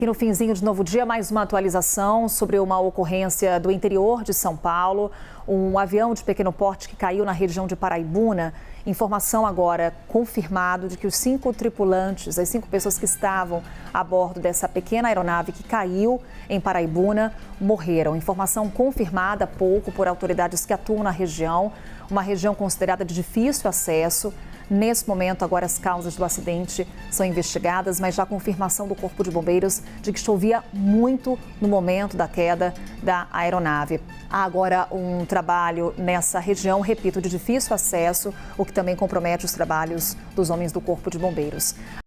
E no finzinho de novo dia, mais uma atualização sobre uma ocorrência do interior de São Paulo. Um avião de pequeno porte que caiu na região de Paraibuna. Informação agora confirmado de que os 5 tripulantes, as 5 pessoas que estavam a bordo dessa pequena aeronave que caiu em Paraibuna, morreram. Informação confirmada há pouco por autoridades que atuam na região, uma região considerada de difícil acesso. Nesse momento, agora as causas do acidente são investigadas, mas já há confirmação do Corpo de Bombeiros de que chovia muito no momento da queda da aeronave. Há agora um trabalho nessa região, repito, de difícil acesso, o que também compromete os trabalhos dos homens do Corpo de Bombeiros.